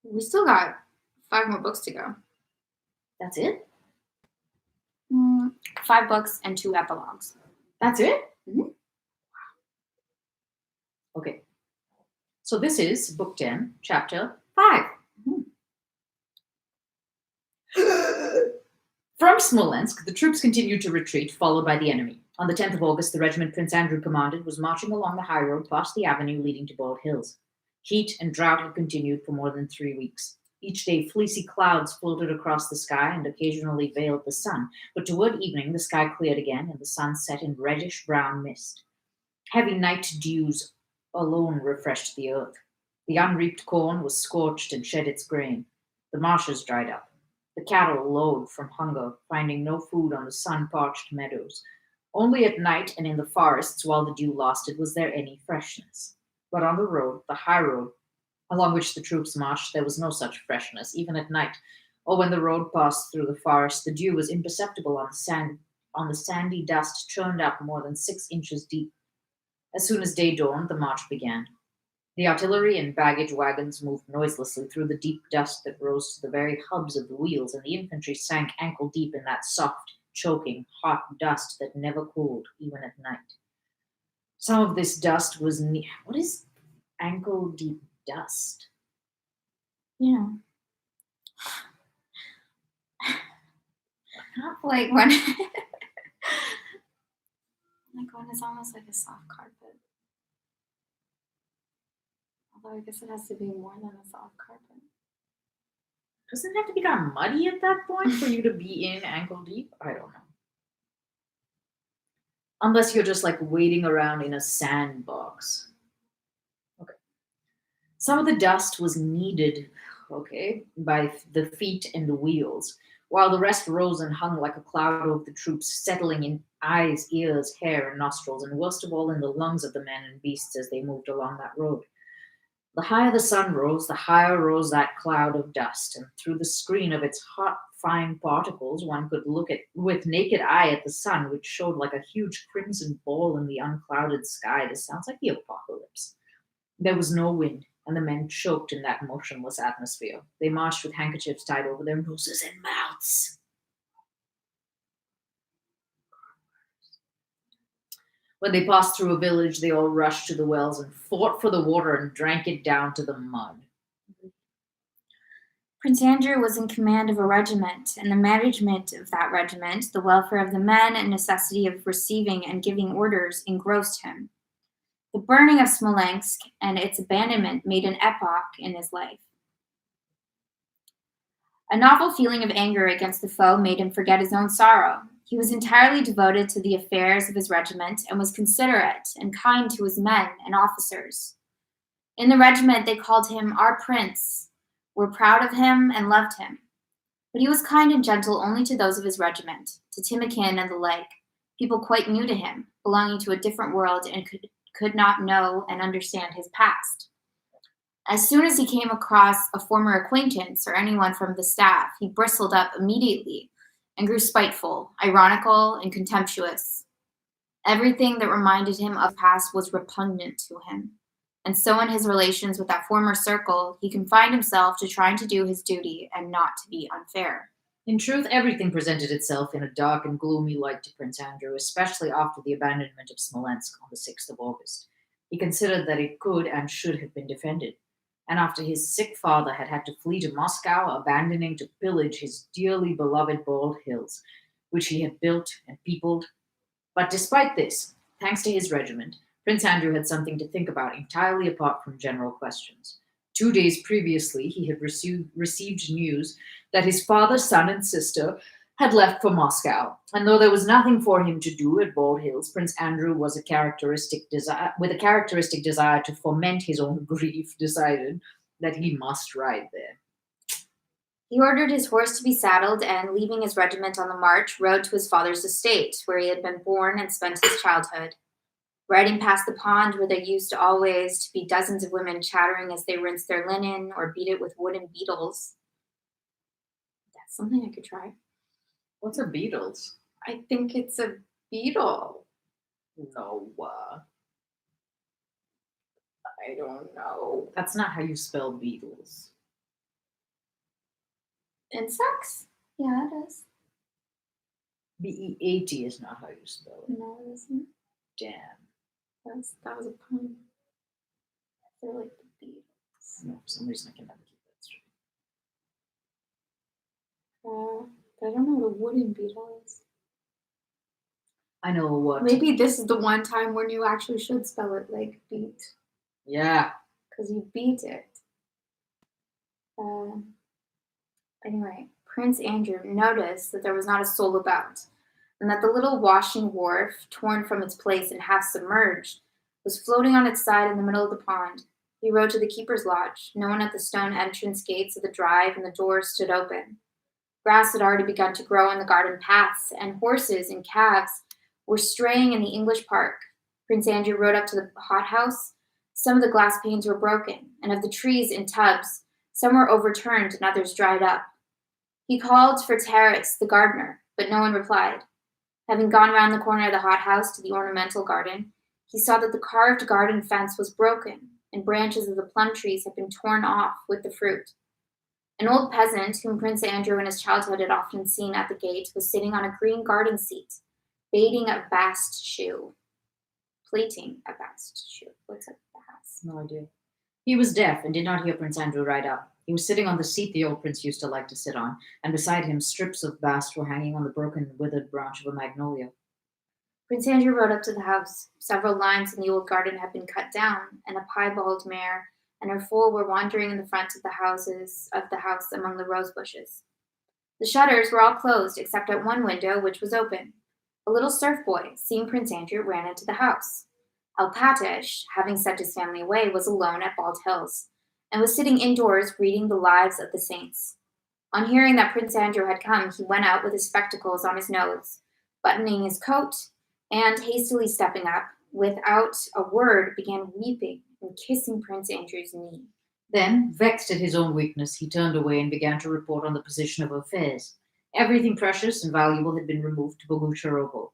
We still got 5 more books to go. That's it? 5 books and 2 epilogues. That's it? Mm-hmm. Wow. Okay. So this is book 10, chapter 5. From Smolensk, the troops continued to retreat, followed by the enemy. On the 10th of August, the regiment Prince Andrew commanded was marching along the high road past the avenue leading to Bald Hills. Heat and drought had continued for more than 3 weeks. Each day, fleecy clouds floated across the sky and occasionally veiled the sun, but toward evening, the sky cleared again and the sun set in reddish-brown mist. Heavy night dews alone refreshed the earth. The unreaped corn was scorched and shed its grain. The marshes dried up. The cattle lowed from hunger, finding no food on the sun-parched meadows. Only at night and in the forests, while the dew lasted, was there any freshness. But on the road, the high road, along which the troops marched, there was no such freshness, even at night, or when the road passed through the forest, the dew was imperceptible on the sandy dust churned up more than 6 inches deep. As soon as day dawned, the march began. The artillery and baggage wagons moved noiselessly through the deep dust that rose to the very hubs of the wheels, and the infantry sank ankle deep in that soft, choking, hot dust that never cooled, even at night. Some of this dust was what is ankle deep dust? Yeah. Like when it's almost like a soft carpet. Although I guess it has to be more than a soft carpet. Doesn't it have to be kind of muddy at that point for you to be in ankle deep? I don't know. Unless you're just like wading around in a sandbox. Okay. Some of the dust was kneaded, by the feet and the wheels, while the rest rose and hung like a cloud over the troops, settling in eyes, ears, hair, and nostrils, and worst of all in the lungs of the men and beasts as they moved along that road. The higher the sun rose, the higher rose that cloud of dust, and through the screen of its hot, fine particles, one could look at with naked eye at the sun, which showed like a huge crimson ball in the unclouded sky. This sounds like the apocalypse. There was no wind, and the men choked in that motionless atmosphere. They marched with handkerchiefs tied over their noses and mouths. When they passed through a village, they all rushed to the wells and fought for the water and drank it down to the mud. Prince Andrew was in command of a regiment, and the management of that regiment, the welfare of the men, and necessity of receiving and giving orders engrossed him. The burning of Smolensk and its abandonment made an epoch in his life. A novel feeling of anger against the foe made him forget his own sorrow. He was entirely devoted to the affairs of his regiment and was considerate and kind to his men and officers. In the regiment, they called him our prince, were proud of him and loved him. But he was kind and gentle only to those of his regiment, to Timokin and the like, people quite new to him, belonging to a different world and could not know and understand his past. As soon as he came across a former acquaintance or anyone from the staff, he bristled up immediately and grew spiteful, ironical, and contemptuous. Everything that reminded him of the past was repugnant to him. And so in his relations with that former circle, he confined himself to trying to do his duty and not to be unfair. In truth, everything presented itself in a dark and gloomy light to Prince Andrew, especially after the abandonment of Smolensk on the 6th of August. He considered that it could and should have been defended. And after his sick father had to flee to Moscow, abandoning to pillage his dearly beloved Bald Hills, which he had built and peopled. But despite this, thanks to his regiment, Prince Andrew had something to think about entirely apart from general questions. 2 days previously, he had received news that his father, son, and sister had left for Moscow, and though there was nothing for him to do at Bald Hills, Prince Andrew was with a characteristic desire to foment his own grief, decided that he must ride there. He ordered his horse to be saddled and, leaving his regiment on the march, rode to his father's estate, where he had been born and spent his childhood. Riding past the pond where there used always to be dozens of women chattering as they rinsed their linen or beat it with wooden beetles. That's something I could try. What's a Beatles? I think it's a beetle. No, I don't know. that's not how you spell Beatles. Insects? Yeah, it is. Beat is not how you spell it. No, it isn't. Damn. That was a pun. They're like the beetles. No, for some reason I can never keep that straight. But I don't know what a wooden beetle is. I know what. Maybe this is the one time when you actually should spell it like beat. Yeah. Because you beat it. Anyway, Prince Andrew noticed that there was not a soul about, and that the little washing wharf, torn from its place and half submerged, was floating on its side in the middle of the pond. He rode to the keeper's lodge. No one at the stone entrance gates of the drive, and the doors stood open. Grass had already begun to grow in the garden paths, and horses and calves were straying in the English park. Prince Andrew rode up to the hothouse. Some of the glass panes were broken, and of the trees in tubs, some were overturned and others dried up. He called for Terrace, the gardener, but no one replied. Having gone round the corner of the hothouse to the ornamental garden, he saw that the carved garden fence was broken, and branches of the plum trees had been torn off with the fruit. An old peasant, whom Prince Andrew in his childhood had often seen at the gate, was sitting on a green garden seat, baiting a bast shoe. Plaiting a bast shoe. What's a bast? No idea. He was deaf and did not hear Prince Andrew ride up. He was sitting on the seat the old prince used to like to sit on, and beside him strips of bast were hanging on the broken and withered branch of a magnolia. Prince Andrew rode up to the house. Several limes in the old garden had been cut down, and a piebald mare and her foal were wandering in the front of the house among the rose bushes. The shutters were all closed except at one window, which was open. A little serf boy, seeing Prince Andrew, ran into the house. Alpatish, having sent his family away, was alone at Bald Hills, and was sitting indoors reading the lives of the saints. On hearing that Prince Andrew had come, he went out with his spectacles on his nose, buttoning his coat, and hastily stepping up, without a word, began weeping and kissing Prince Andrew's knee. Then, vexed at his own weakness, he turned away and began to report on the position of affairs. Everything precious and valuable had been removed to Bogucharovo.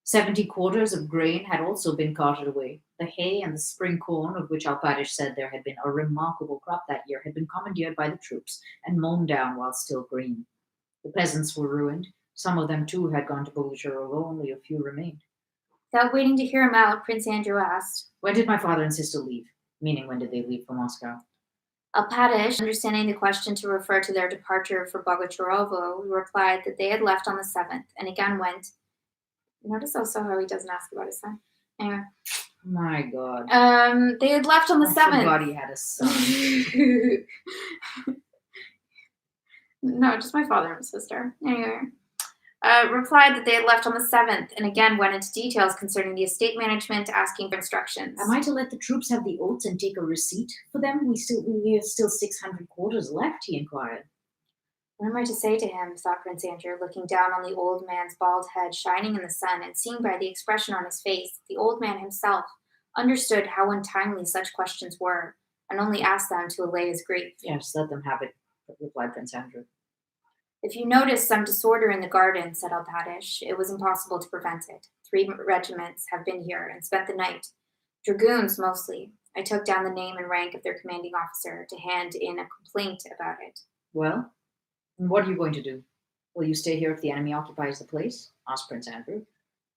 70 quarters of grain had also been carted away. The hay and the spring corn, of which Alpatish said there had been a remarkable crop that year, had been commandeered by the troops and mown down while still green. The peasants were ruined. Some of them, too, had gone to Bogucharovo. Only a few remained. Without waiting to hear him out, Prince Andrew asked, "When did my father and sister leave?" Meaning, when did they leave for Moscow? Alpatish, understanding the question to refer to their departure for Bogucharovo, replied that they had left on the 7th, and again went. Notice also how he doesn't ask about his son. Anyway. My God. They had left on the 7th. I forgot he had a son. No, just my father and sister. Anyway. Replied that they had left on the 7th, and again went into details concerning the estate management, asking for instructions. Am I to let the troops have the oats and take a receipt for them? We have still 600 quarters left, he inquired. What am I to say to him, thought Prince Andrew, looking down on the old man's bald head shining in the sun, and seeing by the expression on his face that the old man himself understood how untimely such questions were, and only asked them to allay his grief. Yes, let them have it, replied Prince Andrew. If you notice some disorder in the garden, said Alpatish, it was impossible to prevent it. 3 regiments have been here and spent the night. Dragoons, mostly. I took down the name and rank of their commanding officer to hand in a complaint about it. Well, what are you going to do? Will you stay here if the enemy occupies the place? Asked Prince Andrew.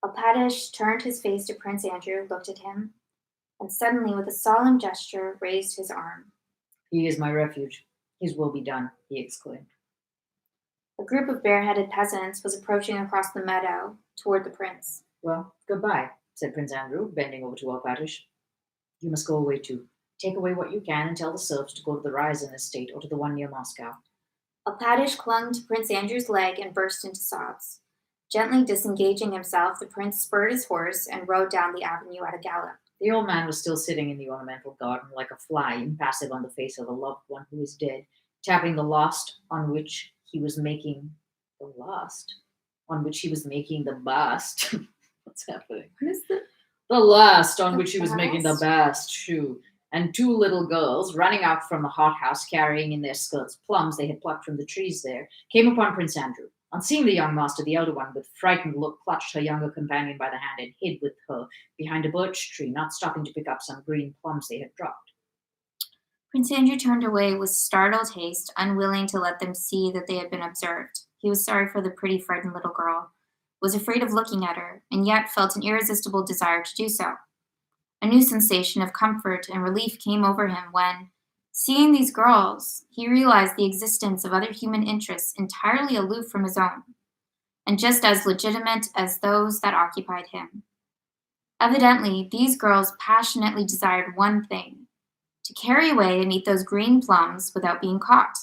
Alpatish turned his face to Prince Andrew, looked at him, and suddenly, with a solemn gesture, raised his arm. He is my refuge. His will be done, he exclaimed. A group of bareheaded peasants was approaching across the meadow toward the prince. Well, goodbye, said Prince Andrew, bending over to Alpatish. You must go away too. Take away what you can and tell the serfs to go to the Ryazan estate or to the one near Moscow. Alpatish clung to Prince Andrew's leg and burst into sobs. Gently disengaging himself, the prince spurred his horse and rode down the avenue at a gallop. The old man was still sitting in the ornamental garden like a fly, impassive on the face of a loved one who is dead, tapping the last on which he was making the last on which he was making the bust. What's happening? What is the The last on The which he was making the bast? best shoe, and two little girls, running out from the hothouse carrying in their skirts plums they had plucked from the trees there, came upon Prince Andrew. On seeing the young master, the elder one, with frightened look, clutched her younger companion by the hand and hid with her behind a birch tree, not stopping to pick up some green plums they had dropped. Prince Andrew turned away with startled haste, unwilling to let them see that they had been observed. He was sorry for the pretty, frightened little girl, was afraid of looking at her, and yet felt an irresistible desire to do so. A new sensation of comfort and relief came over him when, seeing these girls, he realized the existence of other human interests entirely aloof from his own, and just as legitimate as those that occupied him. Evidently, these girls passionately desired one thing: to carry away and eat those green plums without being caught,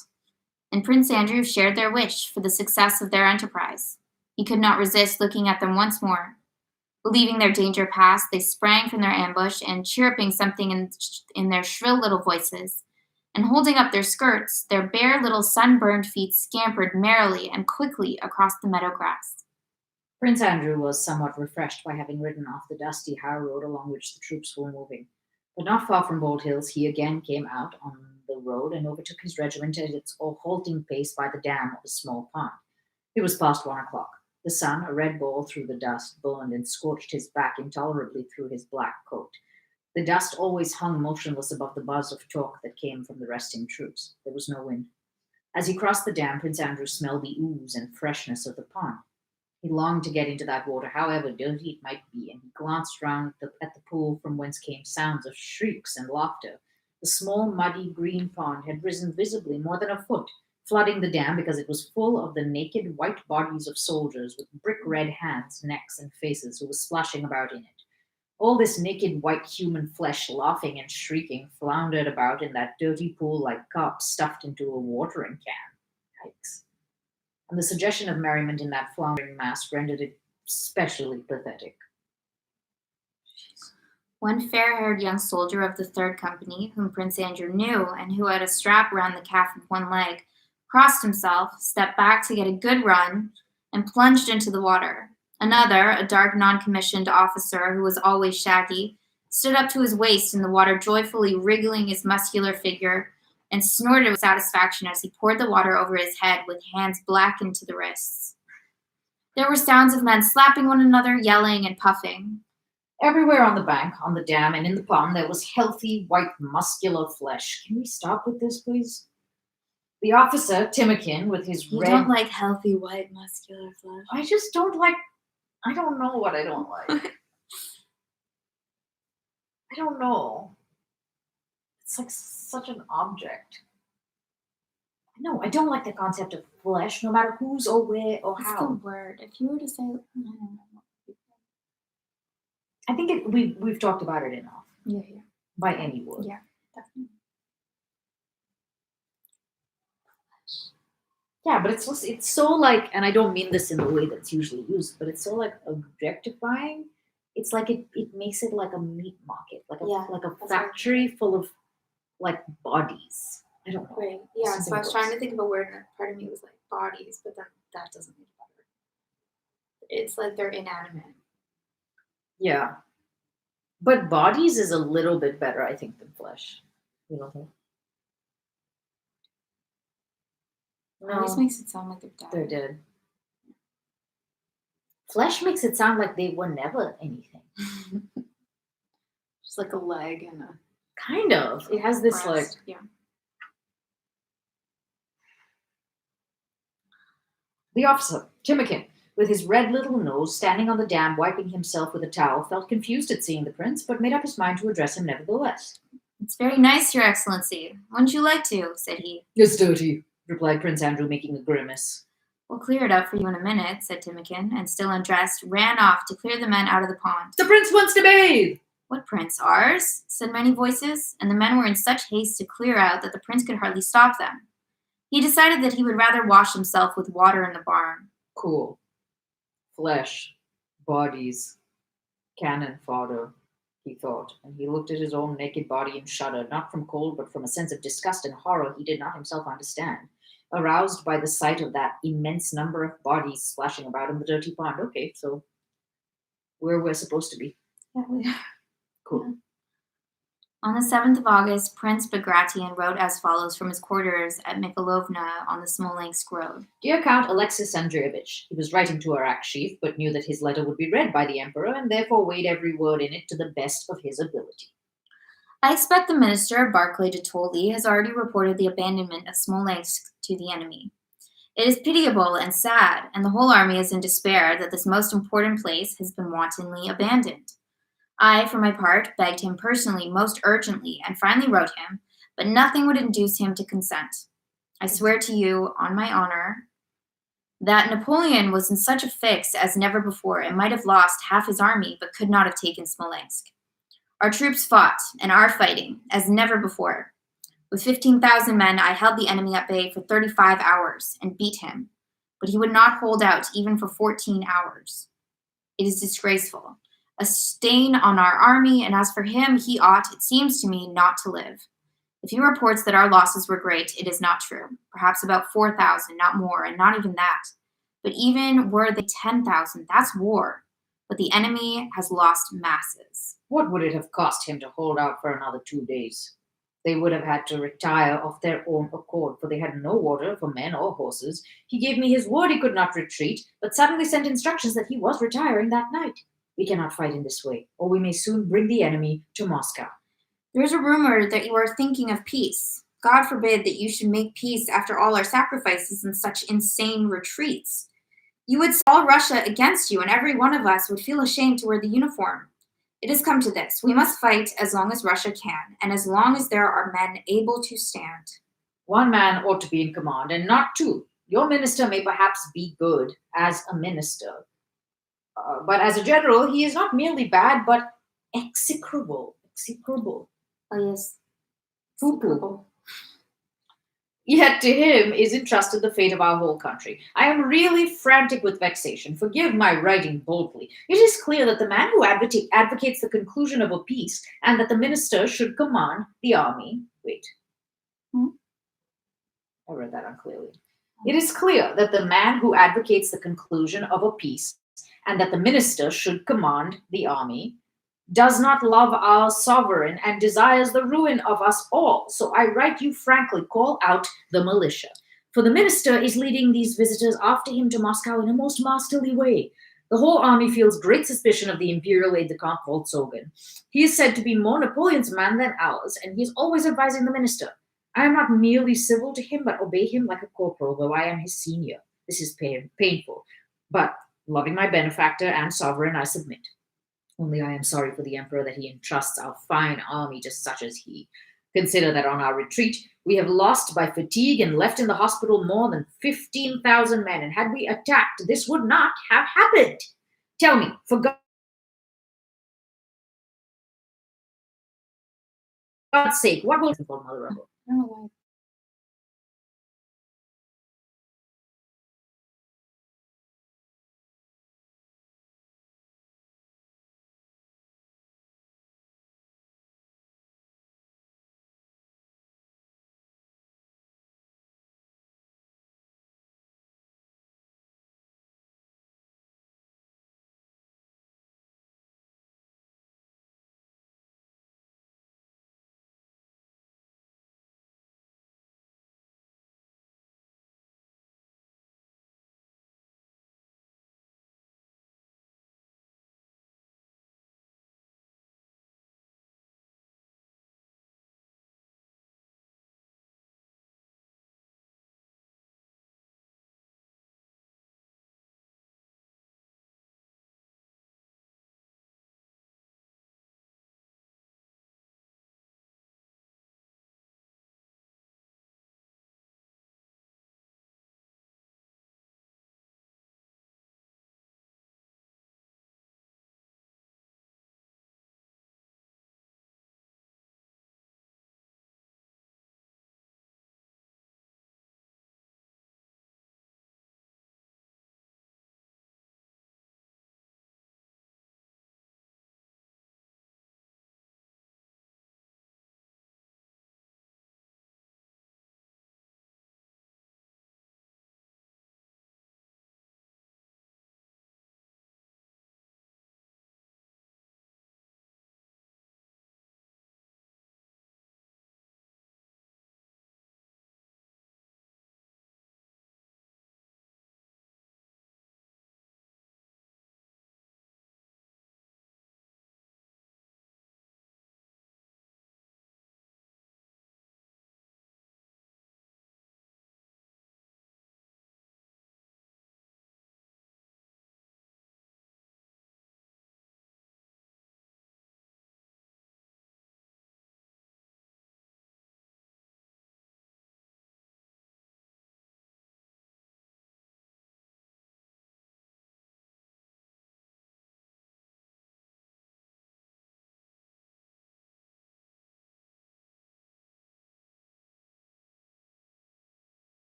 and Prince Andrew shared their wish for the success of their enterprise. He could not resist looking at them once more. Believing their danger past, they sprang from their ambush and, chirruping something in their shrill little voices, and holding up their skirts, their bare little sunburned feet scampered merrily and quickly across the meadow grass. Prince Andrew was somewhat refreshed by having ridden off the dusty high road along which the troops were moving. But not far from Bold Hills, he again came out on the road and overtook his regiment at its halting pace by the dam of a small pond. It was past 1 o'clock. The sun, a red ball through the dust, burned and scorched his back intolerably through his black coat. The dust always hung motionless above the buzz of talk that came from the resting troops. There was no wind. As he crossed the dam, Prince Andrew smelled the ooze and freshness of the pond. He longed to get into that water, however dirty it might be, and he glanced round at the pool from whence came sounds of shrieks and laughter. The small, muddy, green pond had risen visibly more than a foot, flooding the dam because it was full of the naked white bodies of soldiers with brick red hands, necks, and faces who were splashing about in it. All this naked white human flesh, laughing and shrieking, floundered about in that dirty pool like carp stuffed into a watering can. Yikes. And the suggestion of merriment in that floundering mass rendered it especially pathetic. One fair-haired young soldier of the 3rd Company, whom Prince Andrew knew and who had a strap around the calf of one leg, crossed himself, stepped back to get a good run, and plunged into the water. Another, a dark non-commissioned officer who was always shaggy, stood up to his waist in the water, joyfully wriggling his muscular figure, and snorted with satisfaction as he poured the water over his head with hands blackened to the wrists. There were sounds of men slapping one another, yelling and puffing. Everywhere on the bank, on the dam, and in the pond, there was healthy, white, muscular flesh. Can we stop with this, please? The officer, Timikin, with his You red... don't like healthy, white, muscular flesh? I just don't like... I don't know what I don't like. I don't know. It's like such an object. No, I don't like the concept of flesh, no matter whose or where or It's the how. word. If you were to say, I don't know. I think we've talked about it enough. Yeah. By any word. Yeah, definitely. Yeah, but it's so like, and I don't mean this in the way that's usually used, but it's so like objectifying. It's like it makes it like a meat market, like a factory full of like bodies. I don't know. Right. Yeah. So Something I was trying to gross. think of a word, and part of me was like bodies, but then that doesn't make it better. It's like they're inanimate. Yeah. But bodies is a little bit better, I think, than flesh. You don't think? It always makes it sound like they're dead. They're dead. Flesh makes it sound like they were never anything. Just like a leg and a Kind of. It has this breast. like... Yeah. The officer, Timikin, with his red little nose, standing on the dam, wiping himself with a towel, felt confused at seeing the prince, but made up his mind to address him nevertheless. It's very nice, Your Excellency. Wouldn't you like to? Said he. It's dirty, replied Prince Andrew, making a grimace. We'll clear it up for you in a minute, said Timikin, and still undressed, ran off to clear the men out of the pond. The prince wants to bathe! What prince? Ours? Said many voices, and the men were in such haste to clear out that the prince could hardly stop them. He decided that he would rather wash himself with water in the barn. Cool. Flesh. Bodies. Cannon fodder. he thought, and he looked at his own naked body and shuddered, not from cold, but from a sense of disgust and horror he did not himself understand. Aroused by the sight of that immense number of bodies splashing about in the dirty pond. Okay, so where we're supposed to be. Yeah, Cool. On the 7th of August, Prince Bagration wrote as follows from his quarters at Mikhailovna on the Smolensk road. Dear Count Alexis Andreevich, he was writing to Arakchev, but knew that his letter would be read by the Emperor, and therefore weighed every word in it to the best of his ability. I expect the minister, Barclay de Tolly, has already reported the abandonment of Smolensk to the enemy. It is pitiable and sad, and the whole army is in despair that this most important place has been wantonly abandoned. I, for my part, begged him personally most urgently and finally wrote him, but nothing would induce him to consent. I swear to you, on my honor, that Napoleon was in such a fix as never before and might have lost half his army but could not have taken Smolensk. Our troops fought and are fighting as never before. With 15,000 men, I held the enemy at bay for 35 hours and beat him, but he would not hold out even for 14 hours. It is disgraceful, a stain on our army, and as for him, he ought, it seems to me, not to live. If he reports that our losses were great, it is not true. Perhaps about 4,000, not more, and not even that. But even were they 10,000, that's war. But the enemy has lost masses. What would it have cost him to hold out for another 2 days? They would have had to retire of their own accord, for they had no water for men or horses. He gave me his word he could not retreat, but suddenly sent instructions that he was retiring that night. We cannot fight in this way, or we may soon bring the enemy to Moscow. There is a rumor that you are thinking of peace. God forbid that you should make peace after all our sacrifices and such insane retreats. You would set all Russia against you, and every one of us would feel ashamed to wear the uniform. It has come to this. We must fight as long as Russia can, and as long as there are men able to stand. One man ought to be in command, and not two. Your minister may perhaps be good as a minister, but as a general, he is not merely bad, but execrable. Execrable. Oh, yes. Poo-poo. Yet to him is entrusted the fate of our whole country. I am really frantic with vexation. Forgive my writing boldly. It is clear that the man who advocates the conclusion of a peace and that the minister should command the army. Wait. I read that unclearly. It is clear that the man who advocates the conclusion of a peace and that the minister should command the army does not love our sovereign and desires the ruin of us all. So I write you frankly, call out the militia. For the minister is leading these visitors after him to Moscow in a most masterly way. The whole army feels great suspicion of the imperial aide-de-camp Voltsogen. He is said to be more Napoleon's man than ours, and he is always advising the minister. I am not merely civil to him, but obey him like a corporal, though I am his senior. This is painful, but loving my benefactor and sovereign, I submit. Only I am sorry for the emperor that he entrusts our fine army to such as he. Consider that on our retreat, we have lost by fatigue and left in the hospital more than 15,000 men, and had we attacked, this would not have happened. Tell me, for God's sake, what will Mother Rebel? I don't know why